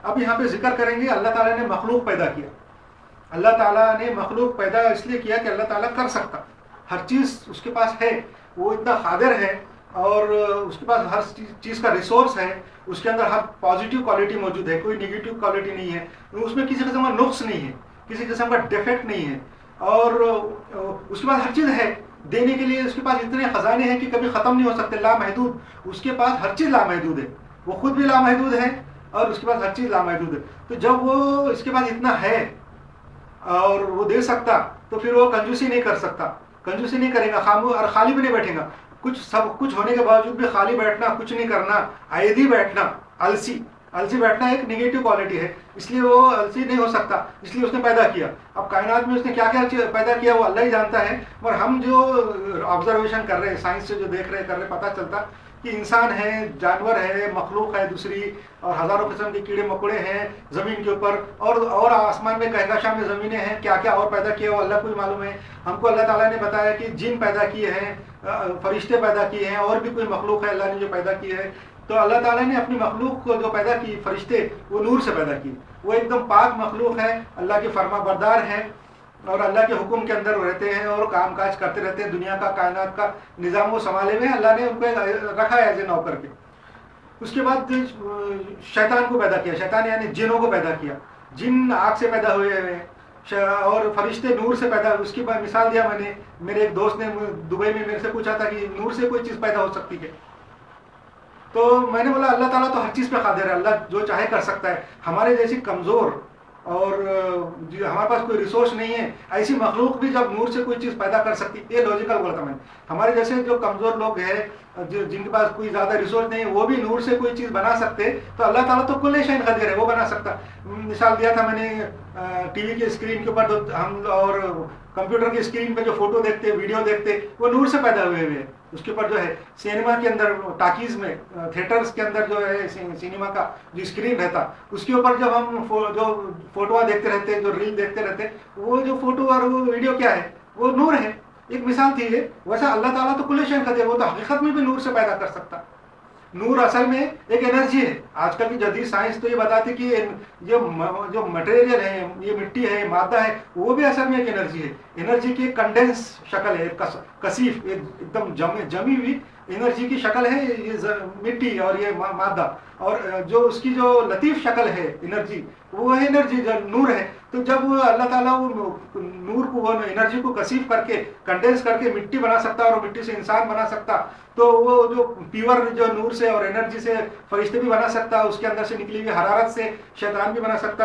اب یہاں پہ ذکر کریں گے اللہ تعالیٰ نے مخلوق پیدا کیا. اللہ تعالیٰ نے مخلوق پیدا اس لیے کیا کہ اللہ تعالیٰ کر سکتا, ہر چیز اس کے پاس ہے, وہ اتنا قادر ہے اور اس کے پاس ہر چیز کا ریسورس ہے, اس کے اندر ہر پازیٹیو کوالٹی موجود ہے, کوئی نگیٹو کوالٹی نہیں ہے, اس میں کسی قسم کا نقص نہیں ہے, کسی قسم کا ڈیفیکٹ نہیں ہے, اور اس کے پاس ہر چیز ہے دینے کے لیے. اس کے پاس اتنے خزانے ہیں کہ کبھی ختم نہیں ہو سکتے, لامحدود. اس کے پاس ہر چیز لامحدود ہے, وہ خود بھی لامحدود ہے اور اس کے پاس ہر چیز لامحدود ہے. تو جب وہ اس کے پاس اتنا ہے اور وہ دے سکتا, تو پھر وہ کنجوسی نہیں کر سکتا, کنجوسی نہیں کرے گا, خاموش اور خالی بھی نہیں بیٹھے گا. کچھ سب کچھ ہونے کے باوجود بھی خالی بیٹھنا, کچھ نہیں کرنا, عیدی بیٹھنا, السی بیٹھنا ایک نگیٹو کوالٹی ہے, اس لیے وہ السی نہیں ہو سکتا, اس لیے اس نے پیدا کیا. اب کائنات میں اس نے کیا کیا پیدا کیا وہ اللہ ہی جانتا ہے, اور ہم جو آبزرویشن کر رہے ہیں, سائنس سے جو دیکھ رہے کر رہے, پتہ چلتا کہ انسان ہے, جانور ہے, مخلوق ہے دوسری, اور ہزاروں قسم کے کیڑے مکوڑے ہیں زمین کے اوپر, اور آسمان میں کہکشاں میں زمینیں ہیں, کیا کیا اور پیدا کیا وہ اللہ کو ہی معلوم ہے. ہم کو اللہ تعالیٰ نے بتایا کہ جن پیدا کیے ہیں, فرشتے پیدا کیے ہیں, اور بھی کوئی مخلوق ہے اللہ نے جو پیدا کی ہے. تو اللہ تعالیٰ نے اپنی مخلوق کو جو پیدا کی, فرشتے, وہ نور سے پیدا کی. وہ ایک دم پاک مخلوق ہے, اللہ کے فرما بردار ہیں, اور اللہ کے حکم کے اندر رہتے ہیں اور کام کاج کرتے رہتے ہیں. دنیا کا, کائنات کا نظام وہ سنبھالے ہوئے ہیں, اللہ نے ان کو رکھا ہے ایز اے نوکر کے. اس کے بعد شیطان کو پیدا کیا, شیطان یعنی جنوں کو پیدا کیا. جن آگ سے پیدا ہوئے ہیں اور فرشتے نور سے پیدا. اس کی مثال دیا میں نے, میرے ایک دوست نے دبئی میں میرے سے پوچھا تھا کہ نور سے کوئی چیز پیدا ہو سکتی ہے, تو میں نے بولا اللہ تعالیٰ تو ہر چیز پہ قادر ہے, اللہ جو چاہے کر سکتا ہے. ہمارے جیسی کمزور اور ہمارے پاس کوئی ریسورس نہیں ہے, ایسی مخلوق بھی جب نور سے کوئی چیز پیدا کر سکتی, یہ لاجیکل بولتا میں. ہمارے جیسے جو کمزور لوگ ہیں, جن کے پاس کوئی زیادہ ریسورس نہیں ہے, وہ بھی نور سے کوئی چیز بنا سکتے, تو اللہ تعالیٰ تو کل شیء قدیر ہے, وہ بنا سکتا. مثال دیا تھا میں نے ٹی وی کے اسکرین کے اوپر, ہم اور کمپیوٹر کی اسکرین پہ جو فوٹو دیکھتے, ویڈیو دیکھتے, وہ نور سے پیدا ہوئے ہوئے ہیں. اس کے اوپر جو ہے سینما کے اندر, ٹاکیز میں, تھیٹرز کے اندر جو ہے سینما کا جو اسکرین رہتا, اس کے اوپر جب ہم جو فوٹوਆਂ دیکھتے رہتے, جو ریل دیکھتے رہتے, وہ جو فوٹو اور وہ ویڈیو کیا ہے, وہ نور ہے. ایک مثال تھی یہ. ویسا اللہ تعالیٰ تو کل شیء قدیر, وہ تو حقیقت میں بھی نور سے پیدا کر سکتا. نور اصل میں ایک انرجی ہے. آج کل کی جدید سائنس تو یہ بتاتی کہ یہ جو مٹیریل ہے, یہ مٹی ہے, مادہ ہے, وہ بھی اصل میں ایک انرجی ہے. انرجی کی ایک کنڈینس شکل ہے, کثیف, ایک دم جمی ہوئی انرجی کی شکل ہے یہ مٹی اور یہ مادہ. اور جو اس کی جو لطیف شکل ہے انرجی, وہ ہے انرجی جو نور ہے. تو جب اللہ تعالیٰ وہ نور کو, وہ انرجی کو کثیف کر کے, کنڈینس کر کے مٹی بنا سکتا اور مٹی سے انسان بنا سکتا, تو وہ جو پیور جو نور سے اور انرجی سے فرشتے بھی بنا سکتا, اس کے اندر سے نکلی ہوئی حرارت سے شیطان بھی بنا سکتا.